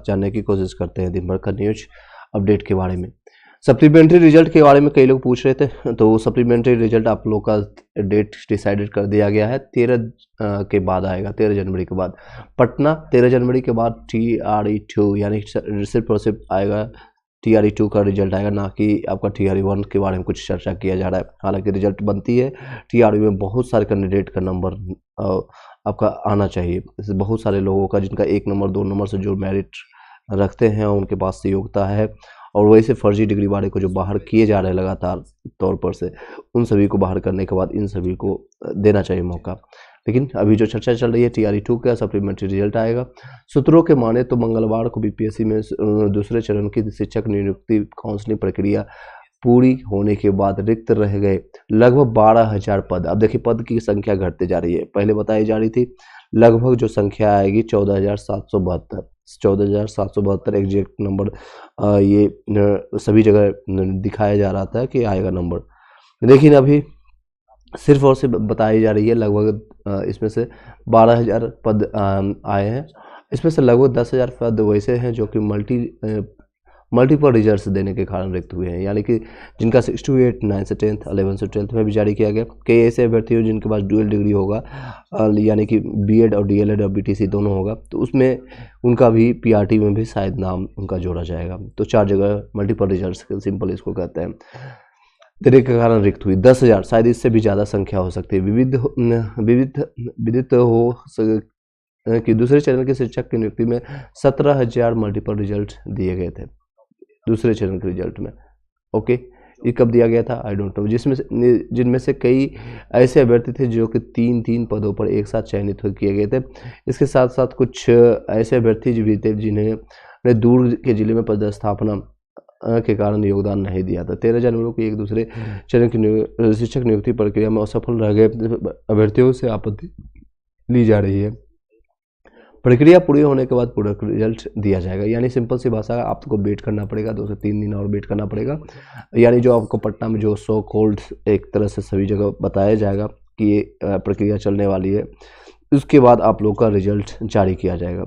जानने की कोशिश करते हैं दिन भर का न्यूज अपडेट के बारे में। सप्लीमेंट्री रिजल्ट के बारे में कई लोग पूछ रहे थे, तो सप्लीमेंट्री रिजल्ट आप लोग का डेट डिसाइडेड कर दिया गया है, 13 के बाद आएगा, 13 जनवरी के बाद। पटना 13 जनवरी के बाद TRE2 यानी सिर्फ और सिर्फ आएगा, TRE2 का रिजल्ट आएगा, ना कि आपका TRE1 के बारे में कुछ चर्चा किया जा रहा है। हालांकि रिजल्ट बनती है, TRE में बहुत सारे कैंडिडेट का नंबर आपका आना चाहिए। जैसे बहुत सारे लोगों का जिनका 1 नंबर 2 नंबर से जो मेरिट रखते हैं उनके पास से योग्यता है, और वैसे फर्जी डिग्री वाले को जो बाहर किए जा रहे हैं लगातार तौर पर से, उन सभी को बाहर करने के बाद इन सभी को देना चाहिए मौका। लेकिन अभी जो चर्चा चल रही है TRE2 का सप्लीमेंट्री रिजल्ट आएगा। सूत्रों के माने तो मंगलवार को BPSC में दूसरे चरण की शिक्षक नियुक्ति काउंसलिंग प्रक्रिया पूरी होने के बाद रिक्त रह गए लगभग 12,000 पद। अब देखिए पद की संख्या घटते जा रही है, पहले बताई जा रही थी लगभग जो संख्या आएगी 14,772 एग्जैक्ट नंबर ये सभी जगह दिखाया जा रहा था कि आएगा नंबर, लेकिन अभी सिर्फ और सिर्फ बताई जा रही है लगभग इसमें से 12,000 पद आए हैं। इसमें से लगभग 10,000 पद वैसे हैं जो कि मल्टीपल रिजल्ट्स देने के कारण रिक्त हुए हैं, यानी कि जिनका 6 to 8, 9 से 10, 11 से 12 में भी जारी किया गया। कई ऐसे अभ्यर्थी हो जिनके पास डुअल डिग्री होगा, यानी कि BEd और DLEd और BTC दोनों होगा, तो उसमें उनका भी PRT में भी शायद नाम उनका जोड़ा जाएगा। तो 4 जगह मल्टीपल रिजल्ट्स सिंपल इसको कहते हैं, देने के कारण रिक्त हुई। 10,000 शायद इससे भी ज़्यादा संख्या हो सकती है। विदित हो कि दूसरे चरण के शिक्षक की नियुक्ति में 17,000 मल्टीपल रिजल्ट दिए गए थे दूसरे चरण के रिजल्ट में। ओके, ये कब दिया गया था आई डोंट नो, जिनमें से कई ऐसे अभ्यर्थी थे जो कि 3-3 पदों पर एक साथ चयनित किए गए थे। इसके साथ साथ कुछ ऐसे अभ्यर्थी भी थे जिन्हें दूर के जिले में पदस्थापना के कारण योगदान नहीं दिया था। 13 जनवरी को एक दूसरे चरण की शिक्षक नियुक्ति प्रक्रिया में असफल रह गए अभ्यर्थियों से आपत्ति ली जा रही है। प्रक्रिया पूरी होने के बाद पूरा रिजल्ट दिया जाएगा, यानी सिंपल सी भाषा आपको वेट करना पड़ेगा, 2 से 3 दिन और वेट करना पड़ेगा। यानी जो आपको पटना में जो सो कॉल्ड एक तरह से सभी जगह बताया जाएगा कि ये प्रक्रिया चलने वाली है, उसके बाद आप लोग का रिजल्ट जारी किया जाएगा।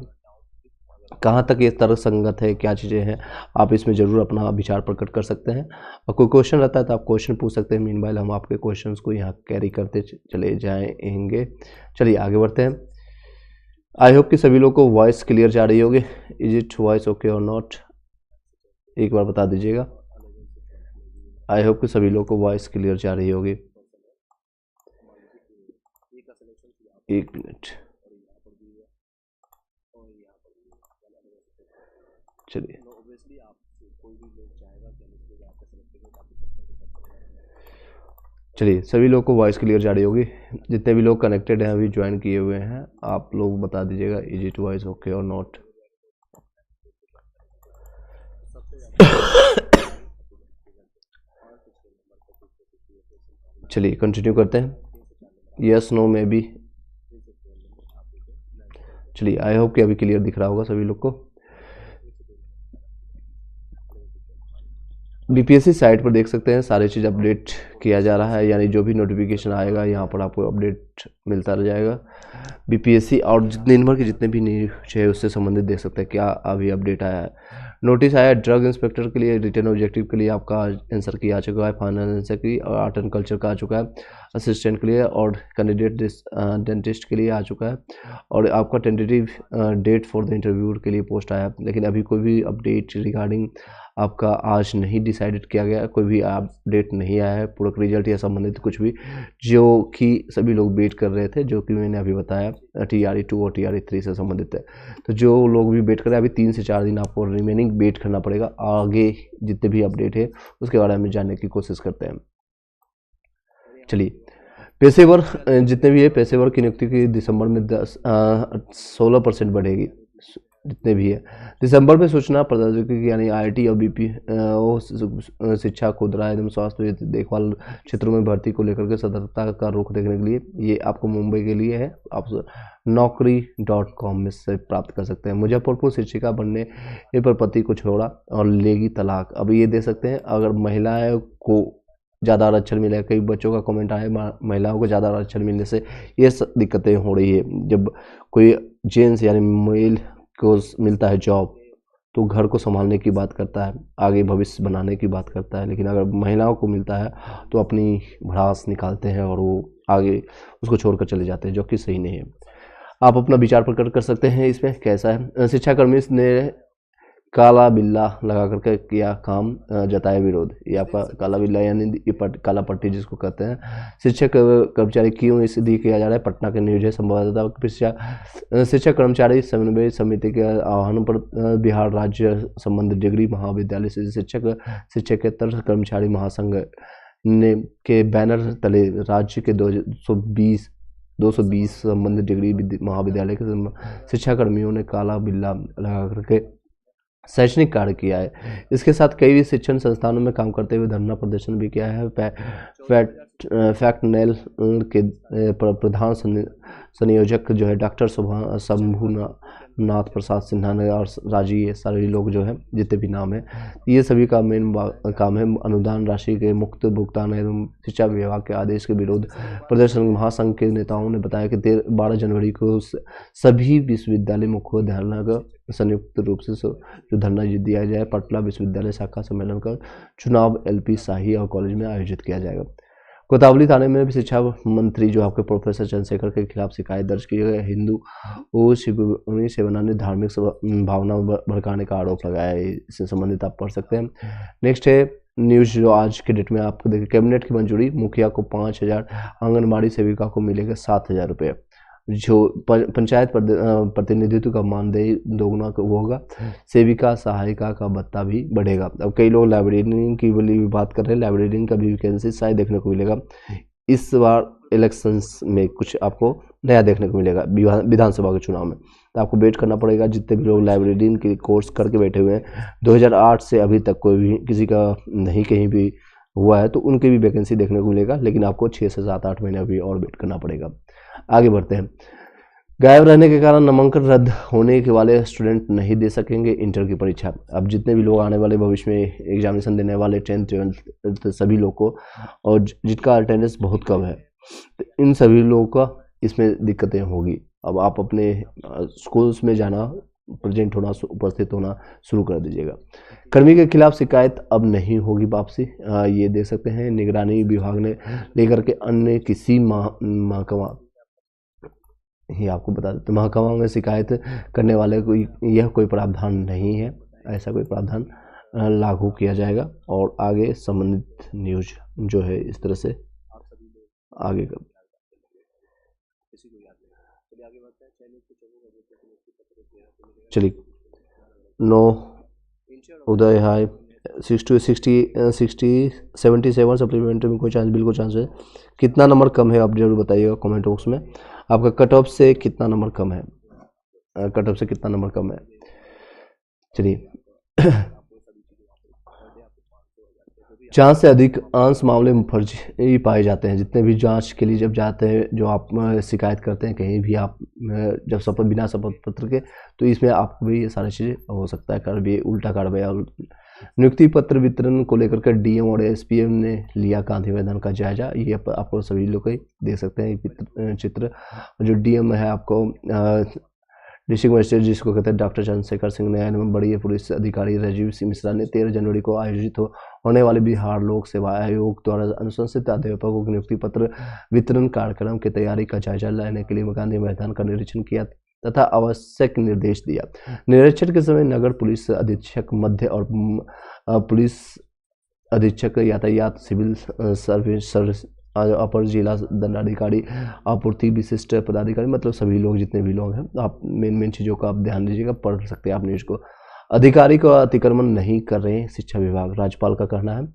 कहाँ तक ये तर्क संगत है, क्या चीज़ें हैं, आप इसमें ज़रूर अपना विचार प्रकट कर सकते हैं, और कोई क्वेश्चन रहता है तो आप क्वेश्चन पूछ सकते हैं। मीनवाइल हम आपके क्वेश्चंस को यहाँ कैरी करते चले जाएंगे। चलिए आगे बढ़ते हैं। आई होप कि सभी लोग को वॉइस क्लियर जा रही होगी। इज इट वॉइस ओके और नॉट, एक बार बता दीजिएगा। आई होप कि सभी लोग को वॉइस क्लियर जा रही होगी। एक मिनट, चलिए सभी लोग को वॉइस क्लियर जा रही होगी। जितने भी लोग कनेक्टेड हैं अभी ज्वाइन किए हुए हैं, आप लोग बता दीजिएगा इज इट वॉइस ओके और नॉट। चलिए कंटिन्यू करते हैं, यस नो में भी। चलिए आई होप कि अभी क्लियर दिख रहा होगा सभी लोग को। BPSC साइट पर देख सकते हैं सारी चीज़ अपडेट किया जा रहा है, यानी जो भी नोटिफिकेशन आएगा यहाँ पर आपको अपडेट मिलता रह जाएगा। BPSC और दिन भर के जितने भी न्यूज है उससे संबंधित देख सकते हैं क्या अभी अपडेट आया है। नोटिस आया ड्रग इंस्पेक्टर के लिए, रिटर्न ऑब्जेक्टिव के लिए आपका आंसर की आ चुका है, फाइनल आंसर की, और आर्ट एंड कल्चर का आ चुका है असिस्टेंट के लिए, और कैंडिडेट डेंटिस्ट के लिए आ चुका है, और आपका tentative date for the interview के लिए पोस्ट आया। लेकिन अभी कोई भी अपडेट रिगार्डिंग आपका आज नहीं डिसाइडेड किया गया, कोई भी अपडेट नहीं आया है पूरक रिजल्ट या संबंधित कुछ भी, जो कि सभी लोग वेट कर रहे थे, जो कि मैंने अभी बताया TRE2 और TRE3 से संबंधित है। तो जो लोग भी वेट कर रहे हैं, अभी 3 से 4 दिन आपको रिमेनिंग वेट करना पड़ेगा। आगे जितने भी अपडेट है उसके बारे में जानने की कोशिश करते हैं। चलिए पेशेवर जितने भी है, पेशेवर की नियुक्ति की दिसंबर में 16% बढ़ेगी, जितने भी है दिसंबर में सूचना प्रौद्योगिकी यानी IT और BP शिक्षा, खुदरा एवं स्वास्थ्य देखभाल क्षेत्रों में भर्ती को लेकर के सतर्कता का रुख देखने के लिए, ये आपको मुंबई के लिए है, आप naukri.com में से प्राप्त कर सकते हैं। मुजफ्फरपुर शिक्षिका बनने पर पति को छोड़ा और लेगी तलाक। अब ये दे सकते हैं अगर महिलाएं को ज़्यादा आरक्षण मिले, कई बच्चों का कमेंट आया महिलाओं को ज़्यादा आरक्षण मिलने से ये दिक्कतें हो रही है। जब कोई जेंट्स यानी मेल को मिलता है जॉब तो घर को संभालने की बात करता है, आगे भविष्य बनाने की बात करता है। लेकिन अगर महिलाओं को मिलता है तो अपनी भड़ास निकालते हैं और वो आगे उसको छोड़कर चले जाते हैं, जो कि सही नहीं है। आप अपना विचार प्रकट कर सकते हैं इसमें कैसा है। शिक्षाकर्मी ने काला बिल्ला लगा करके किया काम, जताया विरोध। ये आपका काला बिल्ला यानी ये काला पट्टी जिसको कहते हैं। शिक्षक कर्मचारी क्यों इसलिए किया जा रहा है, पटना के न्यूज है। संवाददाता शिक्षक कर्मचारी समन्वय समिति के आह्वान पर बिहार राज्य संबंधित डिग्री महाविद्यालय से शिक्षकेतर कर्मचारी महासंघ ने के बैनर तले राज्य के 220 संबंधित डिग्री महाविद्यालय के शिक्षाकर्मियों ने काला बिल्ला लगा करके शैक्षणिक कार्य किया है। इसके साथ कई भी शिक्षण संस्थानों में काम करते हुए धरना प्रदर्शन भी किया है। फैक्टनेल के प्रधान संयोजक जो है डॉक्टर शंभुनाथ प्रसाद सिन्हा ने और राजी, ये सारे लोग जो है जितने भी नाम है, ये सभी का मेन काम है अनुदान राशि के मुक्त भुगतान एवं शिक्षा विभाग के आदेश के विरोध प्रदर्शन। महासंघ के नेताओं ने बताया कि 12 जनवरी को सभी विश्वविद्यालय मुख्यालयों का संयुक्त रूप से जो धरना दिया जाए, पटना विश्वविद्यालय शाखा सम्मेलन का चुनाव LP शाही और कॉलेज में आयोजित किया जाएगा। कोतवाली थाने में भी शिक्षा मंत्री जो आपके प्रोफेसर चंद्रशेखर के खिलाफ शिकायत दर्ज की गई। हिंदू सेवना ने धार्मिक भावना भड़काने का आरोप लगाया है। इससे संबंधित आप पढ़ सकते हैं। नेक्स्ट है न्यूज जो आज के डेट में आपको देखिए, कैबिनेट की मंजूरी, मुखिया को 5,000, आंगनबाड़ी सेविका को मिलेगा 7,000 रुपये। जो पंचायत प्रतिनिधित्व का मानदेय दोगुना होगा, सेविका सहायिका का भत्ता भी बढ़ेगा। अब कई लोग लाइब्रेरियन की भी बात कर रहे हैं, लाइब्रेरियन का भी वैकेंसी शायद देखने को मिलेगा इस बार इलेक्शंस में, कुछ आपको नया देखने को मिलेगा विधानसभा के चुनाव में। तो आपको वेट करना पड़ेगा। जितने भी लोग लाइब्रेरियन के कोर्स करके बैठे हुए हैं 2008 से अभी तक कोई भी किसी का नहीं कहीं भी हुआ है तो उनकी भी वैकेंसी देखने को मिलेगा, लेकिन आपको 6 से 7-8 महीने अभी और वेट करना पड़ेगा। आगे बढ़ते हैं। गायब रहने के कारण नामांकन रद्द होने के वाले स्टूडेंट नहीं दे सकेंगे इंटर की परीक्षा। अब जितने भी लोग आने वाले भविष्य में एग्जामिनेशन देने वाले 10th 12th सभी लोग को, और जिनका अटेंडेंस बहुत कम है, तो इन सभी लोगों का इसमें दिक्कतें होगी। अब आप अपने स्कूल्स में जाना, प्रेजेंट होना, उपस्थित होना शुरू कर दीजिएगा। कर्मी के खिलाफ शिकायत अब नहीं होगी वापसी, ये देख सकते हैं। निगरानी विभाग ने लेकर के अन्य किसी महकमा, ये आपको बता देते, महकमा में शिकायत करने वाले को यह कोई प्रावधान नहीं है, ऐसा कोई प्रावधान लागू किया जाएगा। और आगे संबंधित न्यूज जो है इस तरह से आगे का चलिए। 9 उदय हाई 77 सप्लीमेंट्री में कोई चांस, बिल्कुल चांस है। कितना नंबर कम है आप जरूर बताइएगा कमेंट बॉक्स में। आपका कट ऑफ से कितना नंबर कम है, कट ऑफ से कितना नंबर कम है। चलिए चांस से अधिक अंश मामले में फर्जी पाए जाते हैं। जितने भी जांच के लिए जब जाते हैं, जो आप शिकायत करते हैं कहीं भी, आप जब बिना शपथ पत्र के, तो इसमें आपको भी ये सारी चीज़ें हो सकता है कार्रवाई, उल्टा कार्रवाई। और नियुक्ति पत्र वितरण को लेकर के DM और SPM ने लिया गांधी मैदान का जायजा। ये आपको सभी लोग देख सकते हैं चित्र। जो DM है आपको डिस्ट्रिक्ट मजिस्ट्रेट जिसको कहते हैं डॉक्टर चंद्रशेखर सिंह, न्याय एवं बड़ी पुलिस अधिकारी राजीव सिंह मिश्रा ने 13 जनवरी को आयोजित होने वाले बिहार लोक सेवा आयोग द्वारा अनुशंसित अध्यापकों को नियुक्ति पत्र वितरण कार्यक्रम की तैयारी का जायजा लेने के लिए गांधी मैदान का निरीक्षण किया तथा आवश्यक निर्देश दिया। निरीक्षण के समय नगर पुलिस अधीक्षक मध्य और पुलिस अधीक्षक यातायात, सिविल सर्विस, अपर जिला दंडाधिकारी, आपूर्ति विशिष्ट पदाधिकारी, मतलब सभी लोग जितने भी लोग हैं, आप मेन चीज़ों का आप ध्यान दीजिएगा, पढ़ सकते हैं आप न्यूज़ को। अधिकारी को अतिक्रमण नहीं कर रहे हैं शिक्षा विभाग, राज्यपाल का कहना है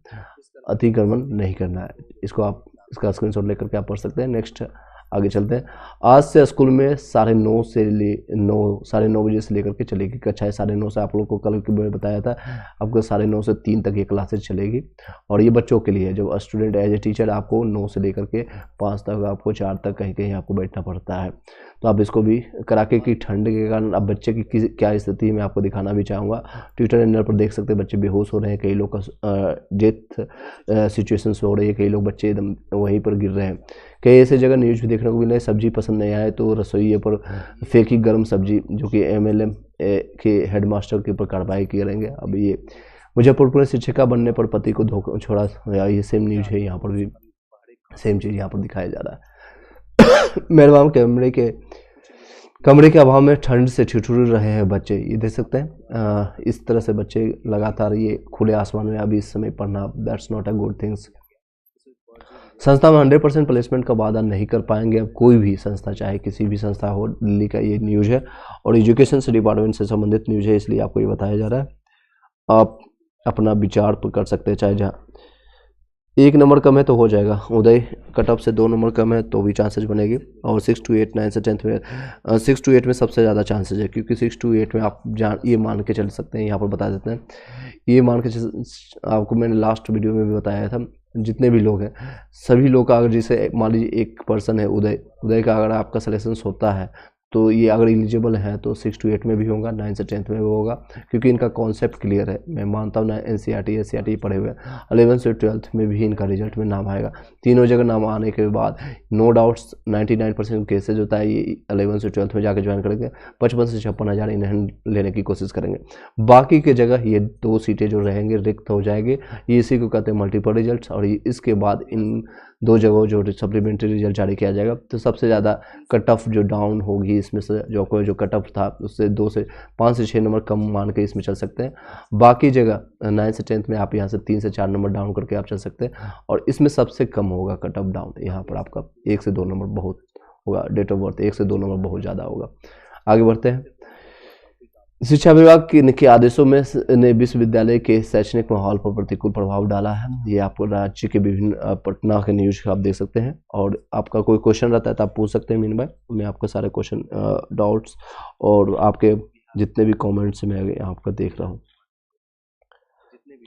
अतिक्रमण नहीं करना है। इसको आप इसका स्क्रीनशॉट लेकर के आप पढ़ सकते हैं। नेक्स्ट आगे चलते हैं। आज से स्कूल में 9:30 बजे से लेकर के चलेगी कक्षा 9:30 से। आप लोग को कल के बताया था आपको 9:30 से 3 तक ये क्लासेज चलेगी, और ये बच्चों के लिए जब स्टूडेंट एज ए टीचर आपको 9 से लेकर के 5 तक, आपको 4 तक कहीं कहीं आपको बैठना पड़ता है। तो आप इसको भी कड़ाके की ठंड के कारण अब बच्चे की क्या स्थिति मैं आपको दिखाना भी चाहूँगा। ट्विटर हैंडल पर देख सकते हैं बच्चे बेहोश हो रहे हैं, कई लोग का डेथ सिचुएशंस हो रही है, कई लोग बच्चे एकदम वहीं पर गिर रहे हैं। कई ऐसे जगह न्यूज़ भी देखने को मिल रहा है। सब्जी पसंद नहीं आए तो रसोई पर फेंकी गर्म सब्जी, जो कि MLA के हेडमास्टर के ऊपर कार्रवाई करेंगे। अब ये मुजफ्फरपुर में शिक्षिका बनने पर पति को धोखा छोड़ा, ये सेम न्यूज है, यहाँ पर भी सेम चीज़ यहाँ पर दिखाया जा रहा है। मेहरबान कमरे के अभाव में ठंड से ठिठुर रहे हैं बच्चे, ये देख सकते हैं। इस तरह से बच्चे लगातार ये खुले आसमान में अभी इस समय पढ़ना, that's not a good things. संस्था में 100% प्लेसमेंट का वादा नहीं कर पाएंगे अब कोई भी संस्था, चाहे किसी भी संस्था हो। दिल्ली का ये न्यूज़ है और एजुकेशन से डिपार्टमेंट से संबंधित न्यूज़ है, इसलिए आपको ये बताया जा रहा है। आप अपना विचार कर सकते हैं, चाहे जहाँ 1 नंबर कम है तो हो जाएगा, उदय कट ऑफ से 2 नंबर कम है तो भी चांसेस बनेगी। और 6 to 8 9 से 10th में 6 to 8 में सबसे ज़्यादा चांसेस है, क्योंकि 6 to 8 में आप ये मान के चल सकते हैं, यहाँ पर बता देते हैं, ये मान के आपको मैंने लास्ट वीडियो में भी बताया था, जितने भी लोग हैं सभी लोग का, अगर जैसे मान लीजिए एक पर्सन है उदय का, अगर आपका सिलेक्शन होता है तो ये अगर एलिजिबल है तो 6 to 8 में भी होगा, 9 से 10th में भी होगा, क्योंकि इनका कॉन्सेप्ट क्लियर है। मैं मानता हूँ ना, NCERT SCERT पढ़े हुए हैं, 11th से 12th में भी इनका रिजल्ट में नाम आएगा। तीनों जगह नाम आने के बाद नो डाउट्स 99% केसेज होता है ये 11th से 12th में जाकर ज्वाइन करेंगे, 55 से 56 हज़ार इन्हें लेने की कोशिश करेंगे। बाकी के जगह ये 2 सीटें जो रहेंगे रिक्त हो जाएंगे, ये इसी को कहते हैं मल्टीपल रिजल्ट। और इसके बाद इन 2 जगहों जो सप्लीमेंट्री रिजल्ट जारी किया जाएगा, तो सबसे ज़्यादा कट ऑफ जो डाउन होगी इसमें से, जो कट ऑफ था उससे 5 से 6 नंबर कम मान के इसमें चल सकते हैं। बाकी जगह 9 से 10th में आप यहाँ से 3 से 4 नंबर डाउन करके आप चल सकते हैं, और इसमें सबसे कम होगा कट ऑफ डाउन, यहाँ पर आपका 1 से 2 नंबर बहुत होगा, डेट ऑफ बर्थ 1 से 2 नंबर बहुत ज़्यादा होगा। आगे बढ़ते हैं। शिक्षा विभाग के आदेशों में ने विश्वविद्यालय के शैक्षणिक माहौल पर प्रतिकूल प्रभाव डाला है। ये आपको राज्य के विभिन्न पटना के न्यूज आप देख सकते हैं, और आपका कोई क्वेश्चन रहता है तो आप पूछ सकते हैं मीन भाई, मैं आपका सारे क्वेश्चन डाउट्स और आपके जितने भी कमेंट्स मैं आपका देख रहा हूँ।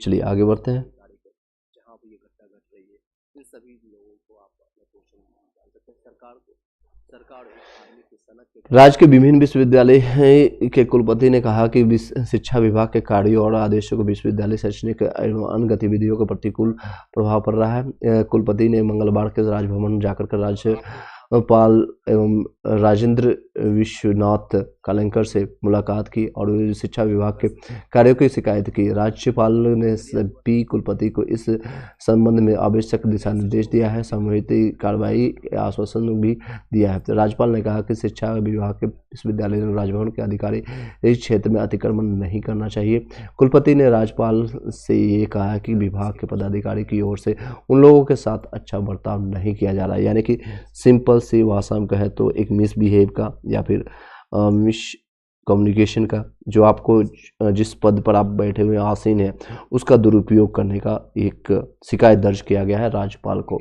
चलिए आगे बढ़ते हैं। राज्य के विभिन्न विश्वविद्यालय के कुलपति ने कहा कि शिक्षा विभाग के कार्यों और आदेशों को विश्वविद्यालय शैक्षणिक एवं अन्य गतिविधियों का प्रतिकूल प्रभाव पड़ रहा है। कुलपति ने मंगलवार के राजभवन जाकर राज्यपाल एवं राजेंद्र विश्वनाथ कलेंकर से मुलाकात की और शिक्षा विभाग के कार्यों की शिकायत की। राज्यपाल ने सभी कुलपति को इस संबंध में आवश्यक दिशा निर्देश दिया है, समूहित कार्रवाई का आश्वासन भी दिया है। तो राज्यपाल ने कहा कि शिक्षा विभाग के विश्वविद्यालय और राजभवन के अधिकारी इस क्षेत्र में अतिक्रमण नहीं करना चाहिए। कुलपति ने राज्यपाल से ये कहा कि विभाग के पदाधिकारी की ओर से उन लोगों के साथ अच्छा बर्ताव नहीं किया जा रहा है, यानी कि सिंपल सी भाषा में कहे तो एक मिसबिहेव का या फिर मिस कम्युनिकेशन का, जो आपको जिस पद पर आप बैठे हुए आसीन हैं उसका दुरुपयोग करने का एक शिकायत दर्ज किया गया है राज्यपाल को।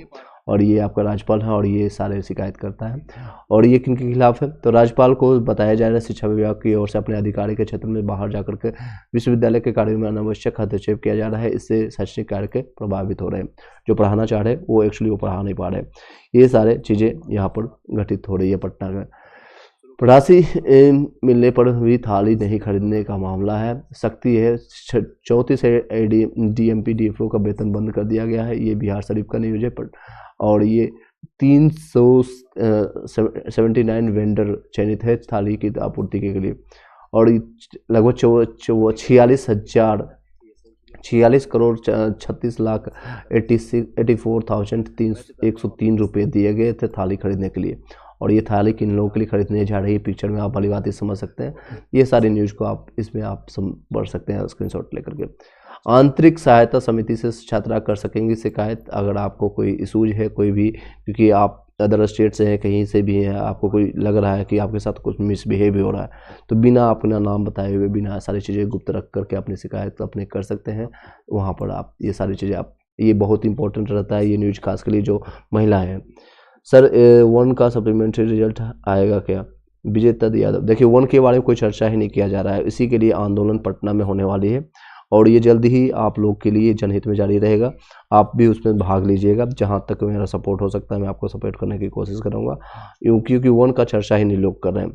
और ये आपका राज्यपाल है और ये सारे शिकायत करता है, और ये किन के खिलाफ है, तो राज्यपाल को बताया जा रहा है शिक्षा विभाग की ओर से अपने अधिकारी के क्षेत्र में बाहर जाकर के विश्वविद्यालय के कार्यों में अनावश्यक हस्तक्षेप किया जा रहा है। इससे शैक्षणिक कार्य के प्रभावित हो रहे हैं, जो पढ़ाना चाह रहे हैं वो एक्चुअली वो पढ़ा नहीं पा रहे। ये सारे चीज़ें यहाँ पर घटित हो रही है पटना में। राशि मिलने पर भी थाली नहीं खरीदने का मामला है, सख्ती है। 34 DMP DFO का वेतन बंद कर दिया गया है। ये बिहार शरीफ का न्यूज है, और ये 379 वेंडर चयनित है थाली की आपूर्ति के लिए, और लगभग 46 करोड़ 36 लाख 84,103 रुपये दिए गए थे थाली खरीदने के लिए। और ये थाली किन लोगों के लिए खरीदने जा रही है, पिक्चर में आप भली बात समझ सकते हैं। ये सारी न्यूज़ को आप इसमें आप पढ़ सकते हैं स्क्रीनशॉट लेकर के। आंतरिक सहायता समिति से छात्रा कर सकेंगी शिकायत, अगर आपको कोई इशूज है कोई भी, क्योंकि आप अदर स्टेट से हैं, कहीं से भी हैं, आपको कोई लग रहा है कि आपके साथ कुछ मिसबिहेव हो रहा है, तो बिना अपना नाम बताए हुए, बिना सारी चीज़ें गुप्त रख करके अपनी शिकायत अपने कर सकते हैं। वहाँ पर आप ये सारी चीज़ें आप, ये बहुत इंपॉर्टेंट रहता है ये न्यूज, खास के लिए जो महिला हैं। सर 1 का सप्लीमेंट्री रिजल्ट आएगा क्या? विजेता यादव, देखिए 1 के बारे में कोई चर्चा ही नहीं किया जा रहा है, इसी के लिए आंदोलन पटना में होने वाली है, और ये जल्द ही आप लोग के लिए जनहित में जारी रहेगा। आप भी उसमें भाग लीजिएगा। जहाँ तक मेरा सपोर्ट हो सकता है मैं आपको सपोर्ट करने की कोशिश करूँगा, क्योंकि 1 का चर्चा ही नहीं लोग कर रहे हैं।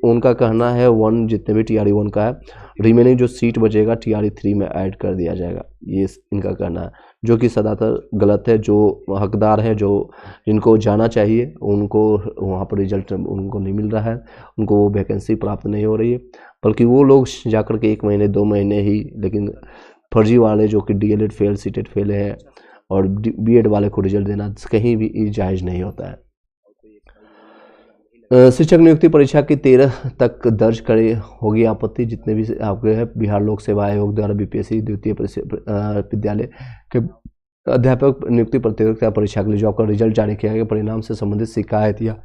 उनका कहना है 1 जितने भी TRE 1 का है, रिमेनिंग जो सीट बचेगा TRE 3 में ऐड कर दिया जाएगा, ये इनका कहना है, जो कि सदातर गलत है। जो हकदार है, जो जिनको जाना चाहिए, उनको वहाँ पर रिजल्ट उनको नहीं मिल रहा है, उनको वो वैकेंसी प्राप्त नहीं हो रही है, बल्कि वो लोग जाकर के 1 महीने 2 महीने ही, लेकिन फर्जी वाले जो कि DLED फेल, सीटेट फेल है और BEd वाले को रिजल्ट देना कहीं भी जायज़ नहीं होता है। शिक्षक नियुक्ति परीक्षा की 13 तक दर्ज करे होगी आपत्ति। जितने भी आपके हैं बिहार लोक सेवा आयोग द्वारा BPSC द्वितीय विद्यालय के अध्यापक नियुक्ति प्रतियोगिता परीक्षा के लिए जो आपका रिजल्ट जारी किया गया, परिणाम से संबंधित शिकायत या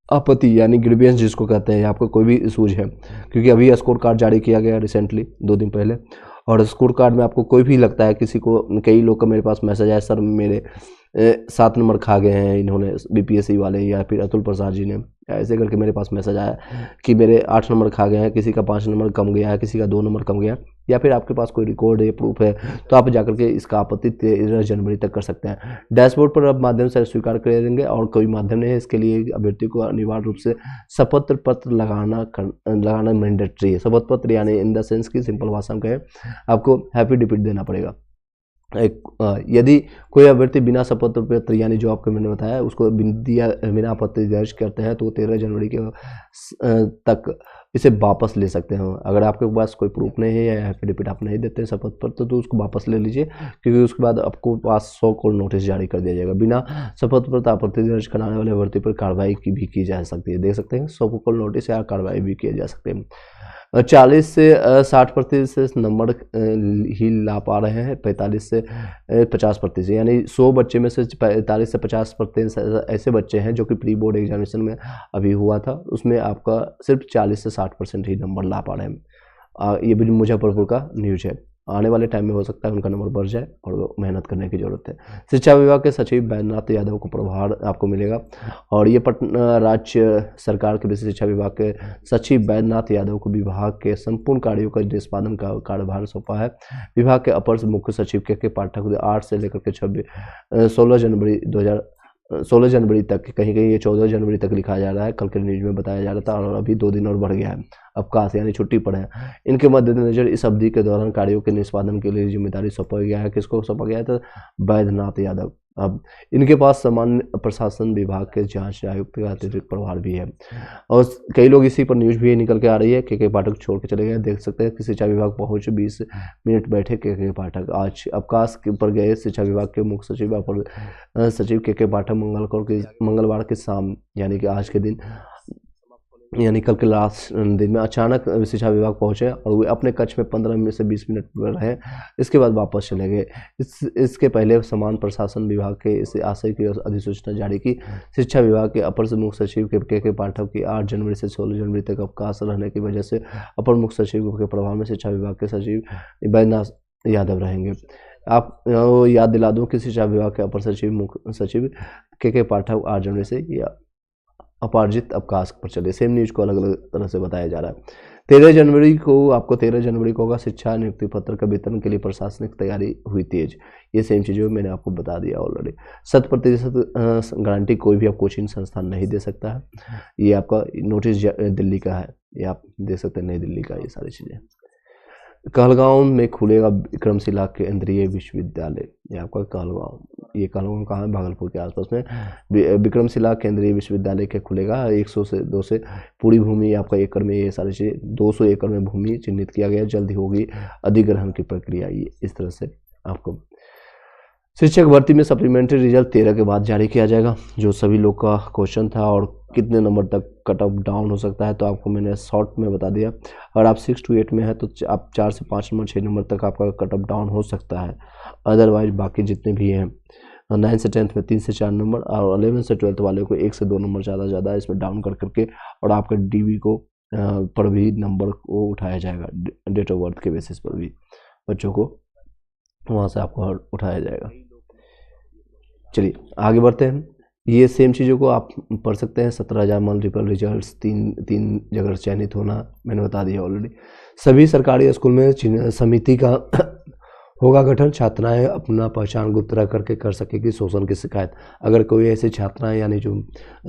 आपत्ति यानी ग्रीवियंस जिसको कहते हैं, आपको कोई भी इशूज है, क्योंकि अभी स्कोर कार्ड जारी किया गया रिसेंटली 2 दिन पहले, और स्कोर कार्ड में आपको कोई भी लगता है, किसी को, कई लोग का मेरे पास मैसेज आया, सर मेरे 7 नंबर खा गए हैं इन्होंने BPSC वाले, या फिर अतुल प्रसाद जी ने ऐसे करके मेरे पास मैसेज आया कि मेरे 8 नंबर खा गए हैं, किसी का 5 नंबर कम गया है, किसी का 2 नंबर कम गया, या फिर आपके पास कोई रिकॉर्ड है, प्रूफ है, तो आप जाकर के इसका आपत्ति 13 जनवरी तक कर सकते हैं। डैशबोर्ड पर अब माध्यम से स्वीकार कर देंगे, और कोई माध्यम नहीं है। इसके लिए अभ्यर्थी को अनिवार्य रूप से शपथ पत्र लगाना मैंडेटरी है। शपथ पत्र यानी इन द सेंस की सिंपल भाषा में कहें, आपको एफिडेविट देना पड़ेगा। यदि कोई अभ्यर्थी बिना शपथ पत्र यानी जो आपको मैंने बताया उसको बिना आपत्ति दर्ज करते हैं, तो 13 जनवरी के तक इसे वापस ले सकते हैं। अगर आपके पास कोई प्रूफ नहीं है या एफिडेविट आप नहीं देते हैं शपथ पत्र, तो उसको वापस ले लीजिए, क्योंकि उसके बाद आपको पास 100 कॉल नोटिस जारी कर दिया जाएगा। बिना शपथ पत्र आपत्ति दर्ज कराने वाले अभ्यर्थी पर कार्रवाई भी की जा सकती है। देख सकते हैं 100 कॉल नोटिस या कार्रवाई भी किए जा सकते हैं। 40 से 60% नंबर ही ला पा रहे हैं, 45 से 50%, यानी 100 बच्चे में से 45 से 50% ऐसे बच्चे हैं जो कि प्री बोर्ड एग्जामिनेशन में अभी हुआ था, उसमें आपका सिर्फ 40 से 60% ही नंबर ला पा रहे हैं। ये भी मुजफ्फरपुर का न्यूज़ है। आने वाले टाइम में हो सकता है उनका नंबर बढ़ जाए, और मेहनत करने की ज़रूरत है। शिक्षा विभाग के सचिव बैद्यनाथ यादव को प्रभार आपको मिलेगा, और ये पटना राज्य सरकार के शिक्षा विभाग के सचिव बैद्यनाथ यादव को विभाग के संपूर्ण कार्यों का निष्पादन का कार्यभार सौंपा है। विभाग के अपर मुख्य सचिव के पाठक 8 से लेकर के 16 जनवरी तक, कहीं कहीं ये 14 जनवरी तक लिखा जा रहा है, कल के न्यूज में बताया जा रहा था, और अभी 2 दिन और बढ़ गया है अवकाश यानी छुट्टी पर है। इनके मद्देनजर इस अवधि के दौरान कार्यों के निष्पादन के लिए जिम्मेदारी सौंपा गया है। किसको सौंपा गया है? तो बैद्यनाथ यादव। अब इनके पास सामान्य प्रशासन विभाग के जांच आयुक्त का अतिरिक्त प्रभार भी है, और कई लोग इसी पर न्यूज़ भी निकल के आ रही है। के पाठक छोड़ के चले गए, देख सकते हैं कि शिक्षा विभाग पहुंचे 20 मिनट बैठे के पाठक आज अवकाश पर गए। शिक्षा विभाग के मुख्य सचिव अपर सचिव के पाठक मंगलवार के शाम यानी कि आज के दिन यानी कल के लास्ट दिन में अचानक शिक्षा विभाग पहुंचे, और वे अपने कक्ष में 15 मिनट से 20 मिनट रहे, इसके बाद वापस चले गए। इसके पहले समान प्रशासन विभाग के इस आशय की अधिसूचना जारी की। शिक्षा विभाग के अपर मुख्य सचिव के पाठक की 8 जनवरी से 16 जनवरी तक अवकाश रहने की वजह से अपर मुख्य सचिव के प्रभार में शिक्षा विभाग के सचिव बैद्यनाथ यादव रहेंगे। आप याद दिला दूं कि शिक्षा विभाग के अपर सचिव मुख्य सचिव के पाठक 8 जनवरी से या अपार्जित अवकाश पर चले। सेम न्यूज को अलग अलग तरह से बताया जा रहा है। 13 जनवरी को होगा शिक्षा नियुक्ति पत्र का वितरण के लिए प्रशासनिक तैयारी हुई तेज। ये सेम चीज़ें मैंने आपको बता दिया ऑलरेडी। 100% गारंटी कोई भी आप कोचिंग संस्थान नहीं दे सकता है। ये आपका नोटिस दिल्ली का है, ये आप देख सकते हैं, नई दिल्ली का ये सारी चीज़ें। कहलगांव में खुलेगा विक्रमशिला केंद्रीय विश्वविद्यालय। ये आपका कहलगांव, ये कहलगांव कहाँ है? भागलपुर के आसपास में विक्रमशिला केंद्रीय विश्वविद्यालय के खुलेगा। 100 से 200 पूरी भूमि आपका एकड़ में, ये सारी चीज़ें 200 एकड़ में भूमि चिन्हित किया गया। जल्द ही होगी अधिग्रहण की प्रक्रिया। ये इस तरह से आपको शिक्षक भर्ती में सप्लीमेंट्री रिजल्ट 13 के बाद जारी किया जाएगा। जो सभी लोग का क्वेश्चन था और कितने नंबर तक कट ऑफ डाउन हो सकता है, तो आपको मैंने शॉर्ट में बता दिया। अगर आप 6 to 8 में है तो आप 4 से 5 नंबर 6 नंबर तक आपका कट ऑफ डाउन हो सकता है। अदरवाइज बाकी जितने भी हैं 9 से 10th में 3 से 4 नंबर, और 11 से 12th वाले को 1 से 2 नंबर ज़्यादा इसमें डाउन कर करके, और आपका DV को पर भी नंबर को उठाया जाएगा। डेट ऑफ बर्थ के बेसिस पर भी बच्चों को वहाँ से आपको उठाया जाएगा। चलिए आगे बढ़ते हैं। ये सेम चीज़ों को आप पढ़ सकते हैं। 17,000 मल्टीपल रिजल्ट्स, तीन जगह चयनित होना मैंने बता दिया ऑलरेडी। सभी सरकारी स्कूल में समिति का होगा गठन, छात्राएं अपना पहचान गुप्त रख करके कर सकेगी शोषण की शिकायत। अगर कोई ऐसे छात्राएं यानी जो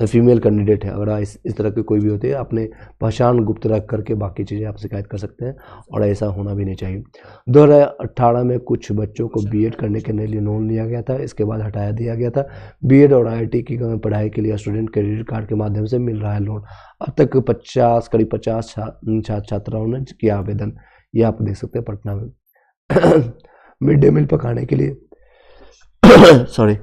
फीमेल कैंडिडेट है, अगर इस तरह की कोई भी होती है, अपने पहचान गुप्त रख करके बाकी चीज़ें आप शिकायत कर सकते हैं, और ऐसा होना भी नहीं चाहिए। 2018 में कुछ बच्चों को बीएड करने के लिए लोन लिया गया था, इसके बाद हटाया दिया गया था। बीएड और आईआईटी की पढ़ाई के लिए स्टूडेंट क्रेडिट कार्ड के माध्यम से मिल रहा है लोन। अब तक करीब 50 छात्राओं ने किया आवेदन। ये आप देख सकते हैं पटना में। मिड डे मील पकाने के लिए सॉरी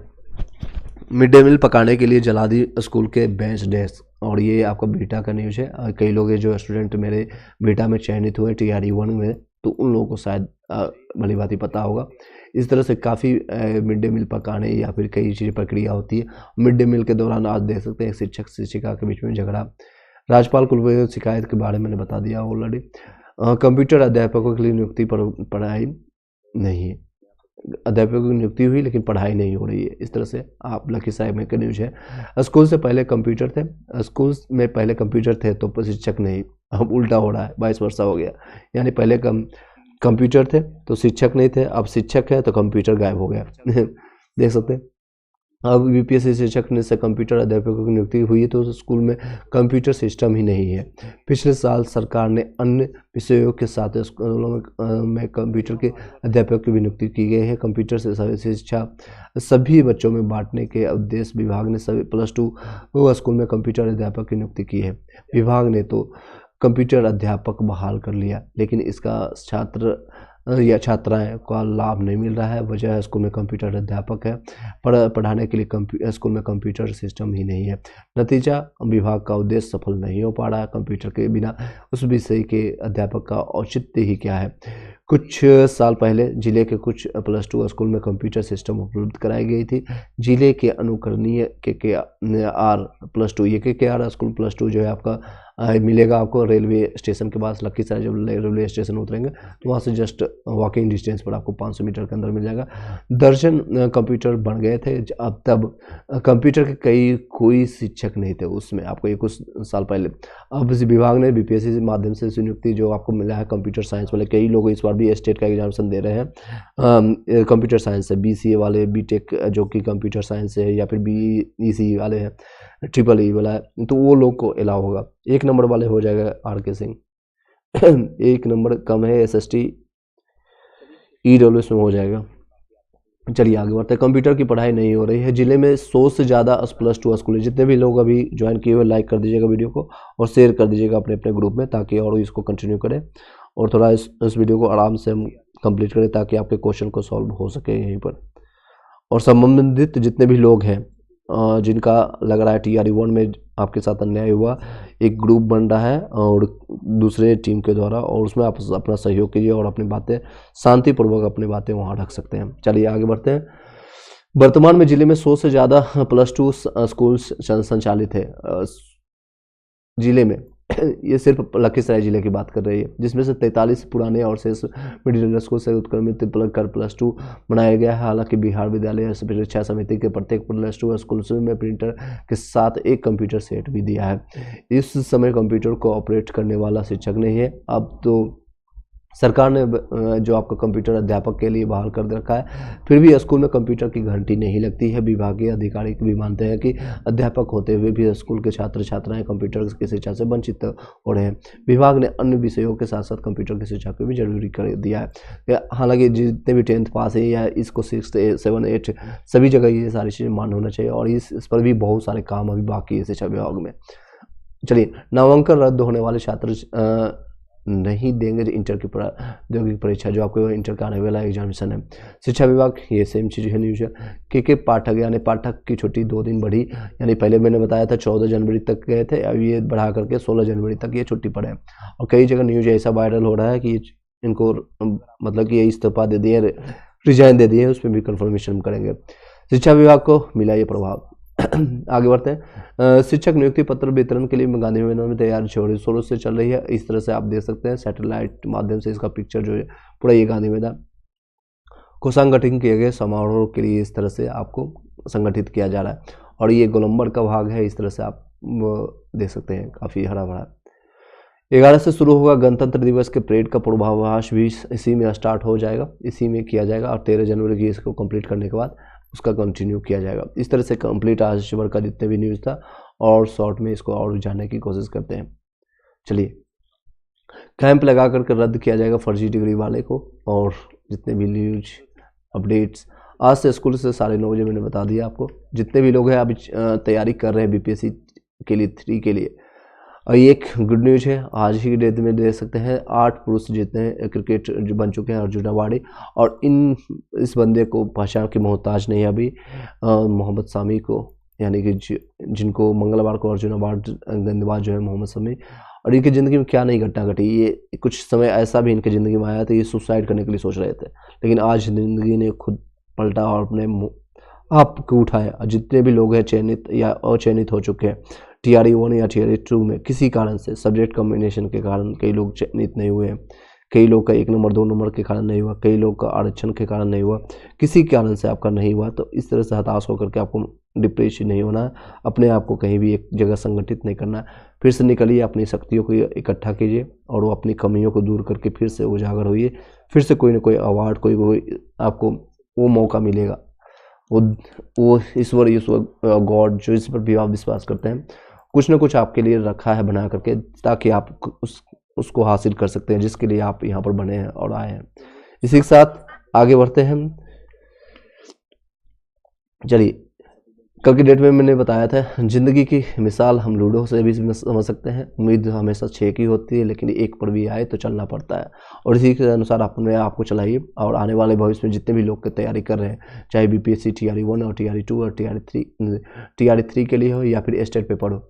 मिड डे मील पकाने के लिए जला दी स्कूल के बेंच डेस्क। और ये आपका बीटा का न्यूज़ है। कई लोग हैं जो स्टूडेंट मेरे बीटा में चयनित हुए TRE 1 में, तो उन लोगों को शायद भली बात ही पता होगा। इस तरह से काफ़ी मिड डे मील पकाने या फिर कई चीज़ें प्रक्रिया होती है। मिड डे मील के दौरान आज देख सकते हैं शिक्षक शिक्षिका के बीच में झगड़ा। राज्यपाल कुलपति शिकायत के बारे में मैंने बता दिया ऑलरेडी। कंप्यूटर अध्यापकों के लिए नियुक्ति पर पढ़ाई नहीं है, अध्यापकों की नियुक्ति हुई लेकिन पढ़ाई नहीं हो रही है। इस तरह से आप लखीसराय में का न्यूज़ है। स्कूल से पहले कंप्यूटर थे, स्कूल में पहले कंप्यूटर थे तो शिक्षक नहीं। अब उल्टा हो रहा है, 22 वर्ष हो गया। यानी पहले कंप्यूटर थे तो शिक्षक नहीं थे, अब शिक्षक है तो कंप्यूटर गायब हो गया। देख सकते हैं। अब यूपीएससी शिक्षक ने से कंप्यूटर अध्यापकों की नियुक्ति हुई है तो स्कूल में कंप्यूटर सिस्टम ही नहीं है। पिछले साल सरकार ने अन्य विषयों के साथ स्कूलों में कंप्यूटर के अध्यापकों की भी नियुक्ति की गई है। कंप्यूटर से शिक्षा सभी बच्चों में बांटने के उद्देश्य विभाग ने सभी +2 स्कूल में कंप्यूटर अध्यापक की नियुक्ति की है। विभाग ने तो कंप्यूटर अध्यापक बहाल कर लिया, लेकिन इसका छात्र या छात्राएं का लाभ नहीं मिल रहा है। वजह स्कूल में कंप्यूटर अध्यापक है, पढ़ाने के लिए स्कूल में कंप्यूटर सिस्टम ही नहीं है। नतीजा, विभाग का उद्देश्य सफल नहीं हो पा रहा है। कंप्यूटर के बिना उस विषय के अध्यापक का औचित्य ही क्या है। कुछ साल पहले जिले के कुछ +2 स्कूल में कंप्यूटर सिस्टम उपलब्ध कराई गई थी। जिले के अनुकरणीय KKR+2, ये KKR स्कूल +2 जो है आपका मिलेगा आपको रेलवे स्टेशन के पास। लखीसराय जब रेलवे स्टेशन उतरेंगे तो वहाँ से जस्ट वॉकिंग डिस्टेंस पर आपको 500 मीटर के अंदर मिल जाएगा। दर्जन कंप्यूटर बन गए थे। अब तब कंप्यूटर के कोई शिक्षक नहीं थे उसमें, आपको ये कुछ साल पहले। अब इस विभाग ने BPSC के माध्यम से नियुक्ति जो आपको मिला है कंप्यूटर साइंस वाले, कई लोग इस बार भी स्टेट का एग्जामिनेशन दे रहे हैं कंप्यूटर साइंस से। BCA वाले, BTech जो कि कंप्यूटर साइंस से है, या फिर BEC वाले हैं, EEE वाला है, तो वो लोग को अलाउ होगा। 1 नंबर वाले हो जाएगा RK सिंह। 1 नंबर कम है SST EWS में हो जाएगा। चलिए आगे बढ़ते हैं। कंप्यूटर की पढ़ाई नहीं हो रही है। जिले में 100 से ज़्यादा +2 स्कूल है। जितने भी लोग अभी ज्वाइन किए हुए लाइक कर दीजिएगा वीडियो को और शेयर कर दीजिएगा अपने अपने ग्रुप में, ताकि और इसको कंटिन्यू करें और थोड़ा इस वीडियो को आराम से हम कंप्लीट करें ताकि आपके क्वेश्चन को सॉल्व हो सके यहीं पर। और संबंधित जितने भी लोग हैं जिनका लग रहा है TRE 1 में आपके साथ अन्याय हुआ, एक ग्रुप बन रहा है और दूसरे टीम के द्वारा, और उसमें आप अपना सहयोग कीजिए और अपनी बातें शांतिपूर्वक अपनी बातें वहाँ रख सकते हैं। चलिए आगे बढ़ते हैं। वर्तमान में जिले में 100 से ज़्यादा +2 स्कूल संचालित है जिले में। ये सिर्फ लखीसराय जिले की बात कर रही है, जिसमें से 43 पुराने और शेष मिडिल स्कूल से उत्क्रमित कर +2 बनाया गया है। हालांकि बिहार विद्यालय परीक्षा समिति के प्रत्येक +2 स्कूल में प्रिंटर के साथ एक कंप्यूटर सेट भी दिया है। इस समय कंप्यूटर को ऑपरेट करने वाला शिक्षक नहीं है। अब तो सरकार ने जो आपका कंप्यूटर अध्यापक के लिए बहाल कर रखा है, फिर भी स्कूल में कंप्यूटर की घंटी नहीं लगती है। विभागीय अधिकारी भी मानते हैं कि अध्यापक होते हुए भी स्कूल के छात्र छात्राएं कंप्यूटर की शिक्षा से वंचित हो रहे हैं। विभाग ने अन्य विषयों के साथ साथ कंप्यूटर की शिक्षा को भी जरूरी कर दिया है। हालांकि जितने भी 10th पास है या इसको 6th 7 8 सभी जगह ये सारी चीज़ें मान होना चाहिए, और इस पर भी बहुत सारे काम अभी बाकी है शिक्षा विभाग में। चलिए, नामांकन रद्द होने वाले छात्र नहीं देंगे इंटर की औद्योगिक परीक्षा, जो आपको इंटर का आने वाला एग्जामिनेशन है। शिक्षा विभाग ये सेम चीज़ है न्यूज है कि पाठक यानी पाठक की छुट्टी 2 दिन बढ़ी। यानी पहले मैंने बताया था 14 जनवरी तक गए थे, अब ये बढ़ा करके 16 जनवरी तक ये छुट्टी पड़े। और कई जगह न्यूज ऐसा वायरल हो रहा है कि इनको मतलब कि ये इस्तीफा दे दिए, रिजाइन दे दिए, उस पर भी कंफर्मेशन करेंगे। शिक्षा विभाग को मिला ये प्रभाव। आगे बढ़ते हैं। शिक्षक नियुक्ति पत्र वितरण के लिए गांधी मैदान में तैयारी शुरू से चल रही है। इस तरह से आप देख सकते हैं सैटेलाइट माध्यम से इसका पिक्चर जो है पूरा ये गांधी मैदान को संगठित किए गए समारोह के लिए इस तरह से आपको संगठित किया जा रहा है। और ये गोलंबर का भाग है, इस तरह से आप देख सकते हैं काफ़ी हरा भरा। 11 से शुरू होगा गणतंत्र दिवस के परेड का पूर्वाभास भी इसी में स्टार्ट हो जाएगा, इसी में किया जाएगा और 13 जनवरी की इसको कंप्लीट करने के बाद उसका कंटिन्यू किया जाएगा। इस तरह से कंप्लीट आज भर का जितने भी न्यूज़ था और शॉर्ट में इसको और जानने की कोशिश करते हैं। चलिए, कैंप लगा करके रद्द किया जाएगा फर्जी डिग्री वाले को, और जितने भी न्यूज अपडेट्स आज से स्कूल से 9:30 बजे मैंने बता दिया आपको। जितने भी लोग हैं अभी तैयारी कर रहे हैं बीपीएससी के लिए 3 के लिए, और एक गुड न्यूज़ है आज ही की डेट में देख सकते हैं 8 पुरुष जितने हैं क्रिकेट जो बन चुके हैं अर्जुन अवार्डी, और इस बंदे को पहचान की मोहताज नहीं है अभी मोहम्मद सामी को, यानी कि जिनको मंगलवार को अर्जुन अवार्ड गेंदबाज जो है मोहम्मद सामी, और इनकी ज़िंदगी में क्या नहीं घटना घटी। ये कुछ समय ऐसा भी इनकी ज़िंदगी में आया था, ये सुसाइड करने के लिए सोच रहे थे, लेकिन आज ज़िंदगी ने खुद पलटा और अपने आपको उठाया। जितने भी लोग हैं चयनित या अचयनित हो चुके हैं TRE 1 या TRE 2 में किसी कारण से सब्जेक्ट कॉम्बिनेशन के कारण कई लोग चयनित नहीं हुए हैं, कई लोग का 1 नंबर 2 नंबर के कारण नहीं हुआ, कई लोग का आरक्षण के कारण नहीं हुआ, किसी कारण से आपका नहीं हुआ, तो इस तरह से हताश होकर के आपको डिप्रेशन नहीं होना है, अपने आप को कहीं भी एक जगह संगठित नहीं करना है। फिर से निकलिए, अपनी शक्तियों को इकट्ठा कीजिए और वो अपनी कमियों को दूर करके फिर से उजागर होइए, फिर से कोई ना कोई अवार्ड कोई आपको वो मौका मिलेगा। वो ईश्वर गॉड जो इस पर भी आप विश्वास करते हैं, कुछ ना कुछ आपके लिए रखा है बना करके, ताकि आप उसको हासिल कर सकते हैं जिसके लिए आप यहाँ पर बने हैं और आए हैं। इसी के साथ आगे बढ़ते हैं। चलिए, कल की डेट में मैंने बताया था ज़िंदगी की मिसाल हम लूडो से भी समझ सकते हैं। उम्मीद हमेशा 6 की होती है, लेकिन एक पर भी आए तो चलना पड़ता है, और इसी के अनुसार अपने आप को चलाइए। और आने वाले भविष्य में जितने भी लोग की तैयारी कर रहे हैं, चाहे बीपीएससी TRE 1 और TRE 2 और TRE 3 के लिए हो, या फिर स्टेट पेपर हो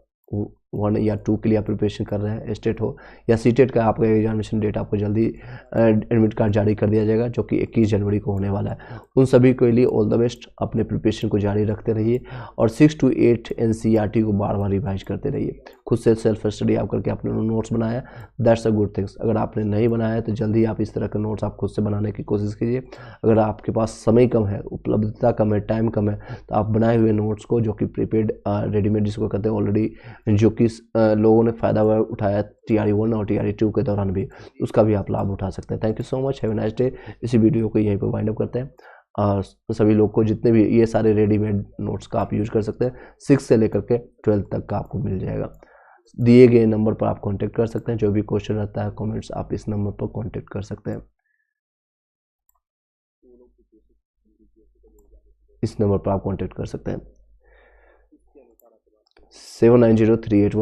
1 या 2 के लिए आप प्रिपरेशन कर रहे हैं, स्टेट हो या सीटेट का, आपका एग्जामिनेशन डेट आपको जल्दी एडमिट कार्ड जारी कर दिया जाएगा, जो कि 21 जनवरी को होने वाला है। उन सभी के लिए ऑल द बेस्ट। अपने प्रिपरेशन को जारी रखते रहिए और 6 to 8 NCERT को बार बार रिवाइज करते रहिए। खुद से सेल्फ स्टडी आप करके आपने नोट्स बनाया, दैट्स अ गुड थिंग्स। अगर आपने नहीं बनाया तो जल्दी आप इस तरह के नोट्स आप खुद से बनाने की कोशिश कीजिए। अगर आपके पास समय कम है, उपलब्धता कम है, टाइम कम है, तो आप बनाए हुए नोट्स को, जो कि प्रीपेड रेडीमेड जिसको कहते हैं ऑलरेडी, जो कि लोगों ने फ़ायदा उठाया TRE 1 और TRE 2 के दौरान भी, उसका भी आप लाभ उठा सकते हैं। Thank you so much, have a nice day. इसी वीडियो को यहीं पर वाइंड अप करते हैं। और सभी लोग को जितने भी ये सारे रेडीमेड नोट्स का आप यूज कर सकते हैं, 6 से लेकर के 12 तक का आपको मिल जाएगा। दिए गए नंबर पर आप कांटेक्ट कर सकते हैं। जो भी क्वेश्चन रहता है कमेंट्स आप इस नंबर पर कांटेक्ट कर सकते हैं। इस नंबर पर आप कांटेक्ट कर सकते हैं 790381